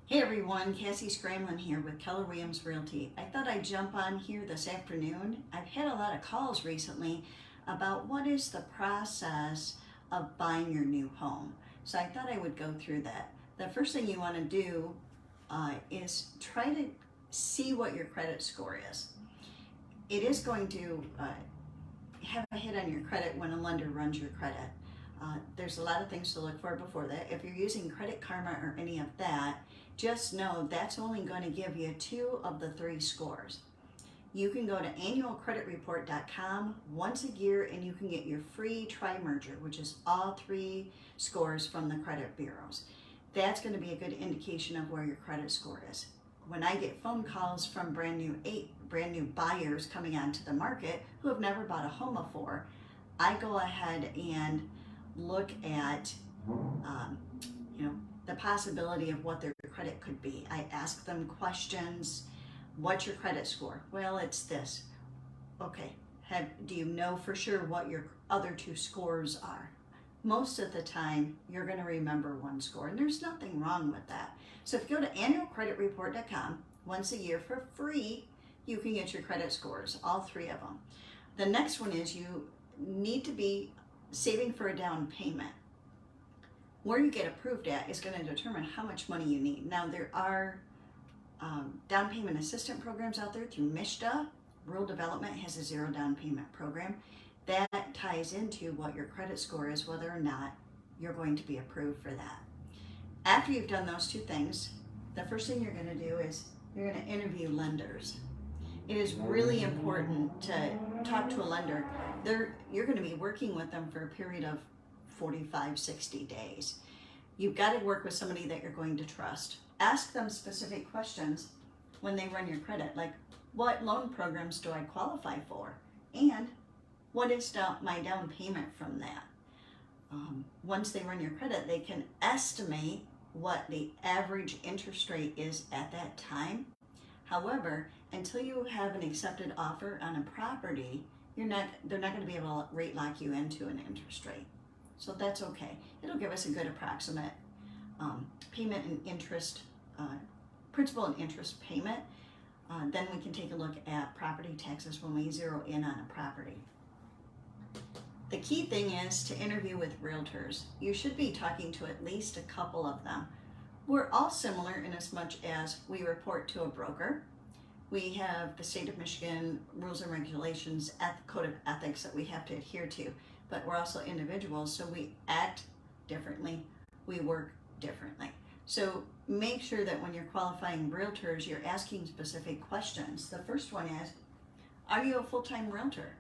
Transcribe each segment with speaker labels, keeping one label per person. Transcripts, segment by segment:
Speaker 1: Hey everyone, Cassie Scramlin here with Keller Williams Realty. I thought I'd jump on here this afternoon. I've had a lot of calls recently about what is the process of buying your new home. So I thought I would go through that. The first thing you want to do is try to see what your credit score is. It is going to have a hit on your credit when a lender runs your credit. There's a lot of things to look for before that. If you're using Credit Karma or any of that, just know that's only going to give you 2 of the 3 scores. You can go to annualcreditreport.com once a year and you can get your free tri-merger, which is all 3 scores from the credit bureaus. That's going to be a good indication of where your credit score is. When I get phone calls from brand new buyers coming onto the market who have never bought a home before, I go ahead and look at the possibility of what their credit could be. I ask them questions. What's your credit score? Well, it's this. Okay, do you know for sure what your other 2 scores are? Most of the time, you're going to remember 1 score, and there's nothing wrong with that. So if you go to annualcreditreport.com once a year for free, you can get your credit scores, all 3 of them. The next one is you need to be saving for a down payment. Where you get approved at is going to determine how much money you need. Now, there are down payment assistance programs out there through MSHDA. Rural Development has a 0 down payment program. That ties into what your credit score is, whether or not you're going to be approved for that. After you've done those 2 things, the first thing you're going to do is you're going to interview lenders. It is really important to talk to a lender. You're going to be working with them for a period of 45, 60 days. You've got to work with somebody that you're going to trust. Ask them specific questions when they run your credit, like what loan programs do I qualify for? And what is my down payment from that? Once they run your credit, they can estimate what the average interest rate is at that time. However, until you have an accepted offer on a property, they're not going to be able to rate lock you into an interest rate. So that's okay. It'll give us a good approximate payment and interest, principal and interest payment. Then we can take a look at property taxes when we zero in on a property. The key thing is to interview with realtors. You should be talking to at least a couple of them. We're all similar in as much as we report to a broker. We have the state of Michigan rules and regulations, code of ethics that we have to adhere to, but we're also individuals, so we act differently, we work differently. So make sure that when you're qualifying realtors, you're asking specific questions. The first one is, are you a full-time realtor?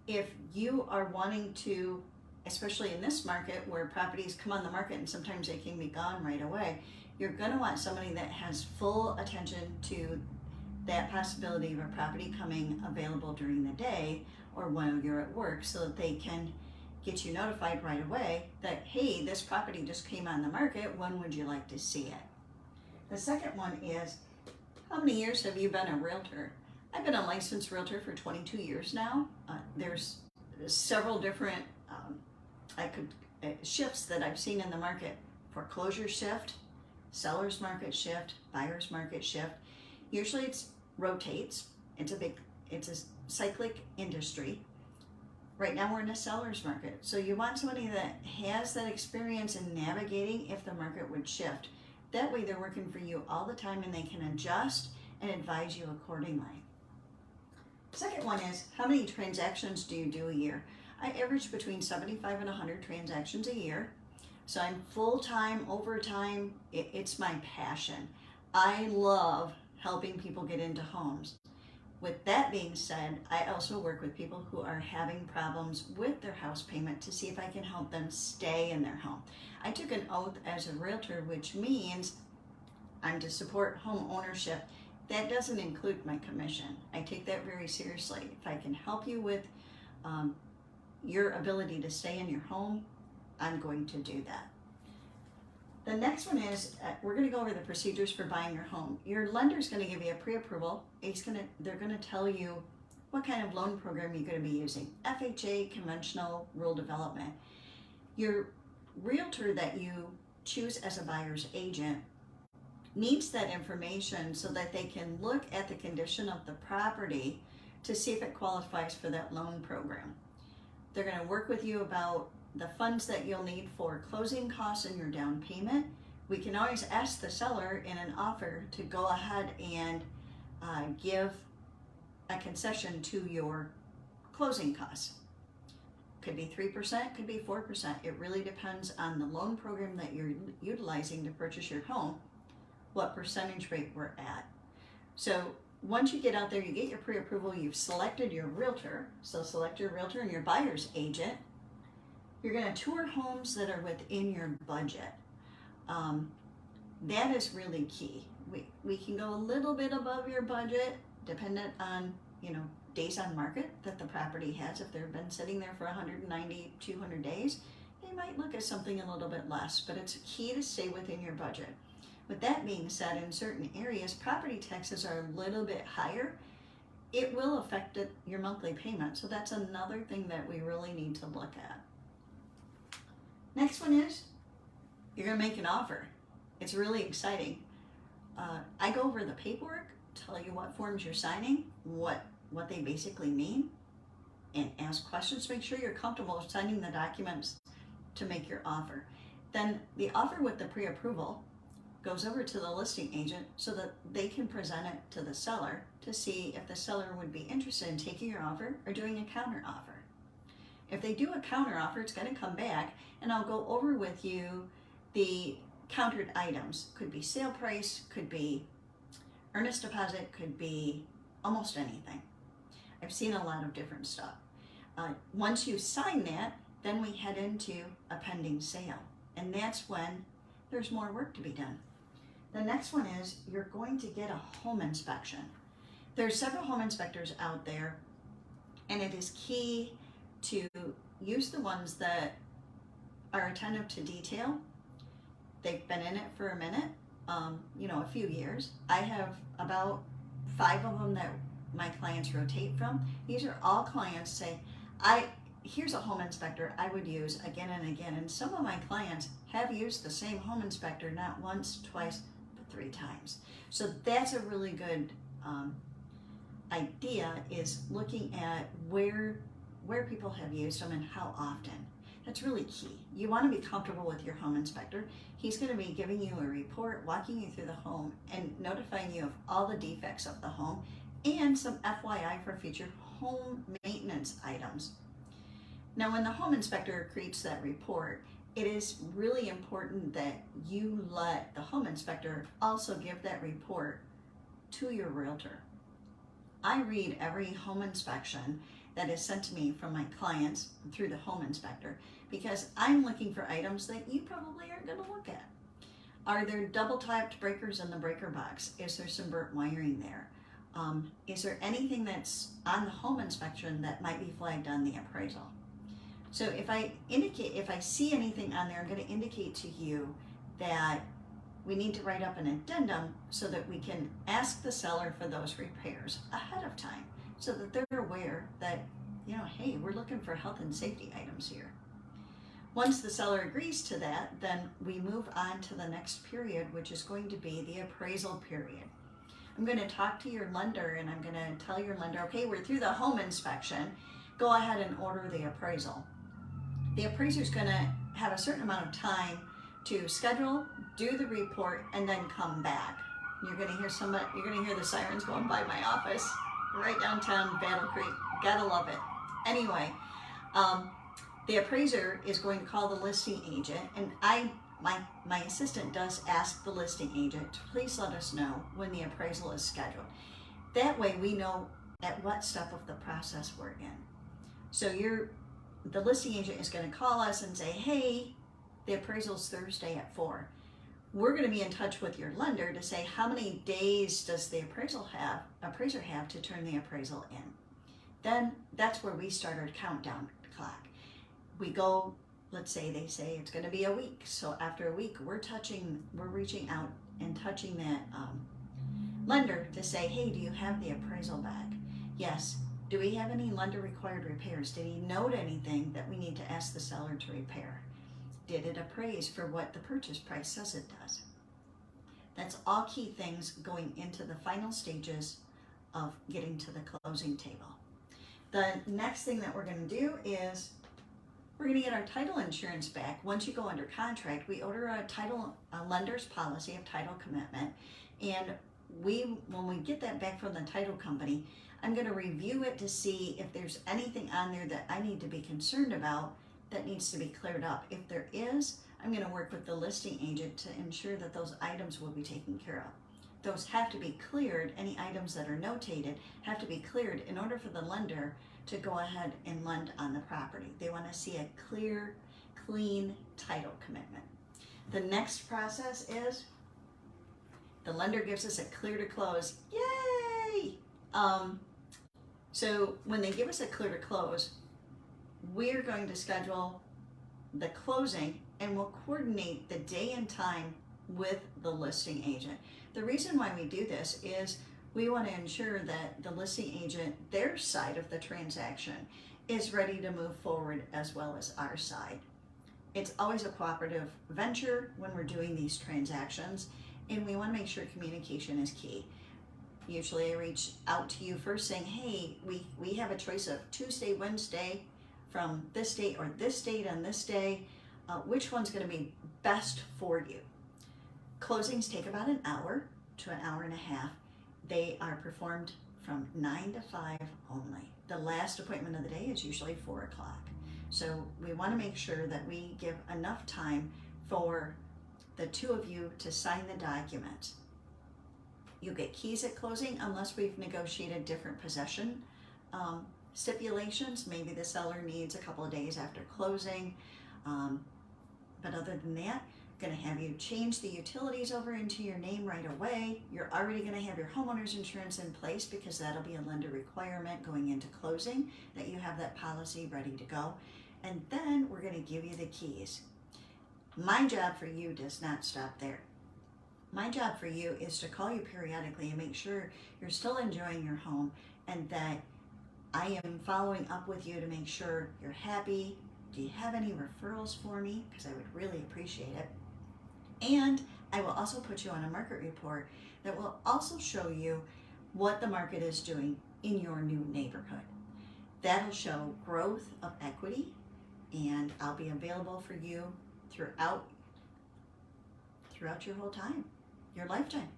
Speaker 1: If you are wanting to, especially in this market where properties come on the market and sometimes they can be gone right away, you're going to want somebody that has full attention to that possibility of a property coming available during the day or when you're at work, so that they can get you notified right away that, hey, this property just came on the market, when would you like to see it? The second one is, how many years have you been a realtor? I've been a licensed realtor for 22 years now. There's several different shifts that I've seen in the market: foreclosure shift, seller's market shift, buyer's market shift. Usually it rotates. It's a cyclic industry. Right now we're in a seller's market. So you want somebody that has that experience in navigating if the market would shift. That way they're working for you all the time and they can adjust and advise you accordingly. Second one is, how many transactions do you do a year? I average between 75 and 100 transactions a year. So I'm full-time, overtime. It's my passion. I love helping people get into homes. With that being said, I also work with people who are having problems with their house payment to see if I can help them stay in their home. I took an oath as a realtor, which means I'm to support home ownership. That doesn't include my commission. I take that very seriously. If I can help you with your ability to stay in your home, I'm going to do that. The next one is, we're going to go over the procedures for buying your home. Your lender's going to give you a pre-approval. They're going to tell you what kind of loan program you're going to be using: FHA, conventional, rural development. Your realtor that you choose as a buyer's agent needs that information so that they can look at the condition of the property to see if it qualifies for that loan program. They're going to work with you about the funds that you'll need for closing costs and your down payment. We can always ask the seller in an offer to go ahead and give a concession to your closing costs. Could be 3%, could be 4%. It really depends on the loan program that you're utilizing to purchase your home, what percentage rate we're at. So once you get out there, you get your pre-approval, you've selected your realtor. So select your realtor and your buyer's agent. You're going to tour homes that are within your budget. That is really key. We can go a little bit above your budget, dependent on, days on market that the property has. If they've been sitting there for 190, 200 days, they might look at something a little bit less, but it's key to stay within your budget. With that being said, in certain areas, property taxes are a little bit higher. It will affect your monthly payment, so that's another thing that we really need to look at. Next one is, you're going to make an offer. It's really exciting. I go over the paperwork, tell you what forms you're signing, what they basically mean, and ask questions to make sure you're comfortable signing the documents to make your offer. Then the offer with the pre-approval goes over to the listing agent so that they can present it to the seller to see if the seller would be interested in taking your offer or doing a counter offer. If they do a counter offer, it's going to come back, and I'll go over with you the countered items. Could be sale price, could be earnest deposit, could be almost anything. I've seen a lot of different stuff. Once you sign that, then we head into a pending sale, and that's when there's more work to be done. The next one is you're going to get a home inspection. There's several home inspectors out there, and it is key to use the ones that are attentive to detail. They've been in it for a minute, a few years. I have about 5 of them that my clients rotate from. These are all clients say, here's a home inspector I would use again and again. And some of my clients have used the same home inspector not once, twice, but 3 times. So that's a really good idea, is looking at where people have used them and how often. That's really key. You want to be comfortable with your home inspector. He's going to be giving you a report, walking you through the home, and notifying you of all the defects of the home and some FYI for future home maintenance items. Now, when the home inspector creates that report, it is really important that you let the home inspector also give that report to your realtor. I read every home inspection that is sent to me from my clients through the home inspector, because I'm looking for items that you probably aren't going to look at. Are there double tapped breakers in the breaker box? Is there some burnt wiring there? Is there anything that's on the home inspection that might be flagged on the appraisal? So if I see anything on there, I'm going to indicate to you that we need to write up an addendum so that we can ask the seller for those repairs ahead of time, so that they're aware that, hey, we're looking for health and safety items here. Once the seller agrees to that, then we move on to the next period, which is going to be the appraisal period. I'm going to talk to your lender, and I'm going to tell your lender, okay, we're through the home inspection. Go ahead and order the appraisal. The appraiser is going to have a certain amount of time to schedule, do the report, and then come back. You're going to hear the sirens going by my office right downtown Battle Creek. Gotta love it. Anyway, the appraiser is going to call the listing agent, and my assistant does ask the listing agent to please let us know when the appraisal is scheduled. That way we know at what step of the process we're in. So the listing agent is going to call us and say, hey, the appraisal's Thursday at 4. We're going to be in touch with your lender to say, how many days does the appraiser have to turn the appraisal in? Then that's where we start our countdown clock. We go, let's say they say it's going to be a week. So after a week, we're reaching out and touching that lender to say, hey, do you have the appraisal back? Yes. Do we have any lender required repairs? Did he note anything that we need to ask the seller to repair? Did it appraise for what the purchase price says it does? That's all key things going into the final stages of getting to the closing table. The next thing that we're going to do is we're going to get our title insurance back. Once you go under contract, we order a lender's policy of title commitment, and when we get that back from the title company, I'm going to review it to see if there's anything on there that I need to be concerned about that needs to be cleared up. If there is, I'm going to work with the listing agent to ensure that those items will be taken care of. Those have to be cleared. Any items that are notated have to be cleared in order for the lender to go ahead and lend on the property. They want to see a clear, clean title commitment. The next process is the lender gives us a clear to close. Yay! So when they give us a clear to close, we're going to schedule the closing and we'll coordinate the day and time with the listing agent. The reason why we do this is we want to ensure that the listing agent, their side of the transaction, is ready to move forward as well as our side. It's always a cooperative venture when we're doing these transactions, and we want to make sure communication is key. Usually I reach out to you first saying, hey, we have a choice of Tuesday, Wednesday from this date or this date on this day. Which one's going to be best for you? Closings take about an hour to an hour and a half. They are performed from 9 to 5 only. The last appointment of the day is usually 4 o'clock. So we want to make sure that we give enough time for the two of you to sign the document. You get keys at closing unless we've negotiated different possession stipulations. Maybe the seller needs a couple of days after closing. But other than that, going to have you change the utilities over into your name right away. You're already going to have your homeowner's insurance in place because that'll be a lender requirement going into closing, that you have that policy ready to go. And then we're going to give you the keys. My job for you does not stop there. My job for you is to call you periodically and make sure you're still enjoying your home and that I am following up with you to make sure you're happy. Do you have any referrals for me? Because I would really appreciate it. And I will also put you on a market report that will also show you what the market is doing in your new neighborhood. That'll show growth of equity, and I'll be available for you throughout your whole time, your lifetime.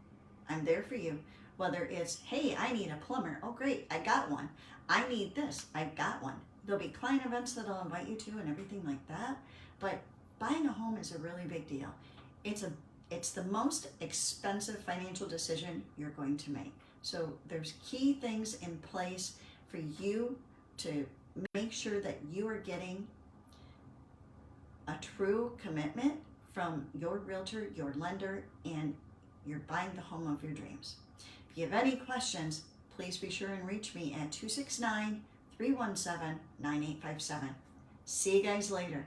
Speaker 1: I'm there for you. Whether it's, hey, I need a plumber. Oh, great, I got one. I need this. I got one. There'll be client events that I'll invite you to and everything like that. But buying a home is a really big deal. It's the most expensive financial decision you're going to make. So there's key things in place for you to make sure that you are getting a true commitment from your realtor, your lender, and you're buying the home of your dreams. If you have any questions, please be sure and reach me at 269-317-9857. See you guys later.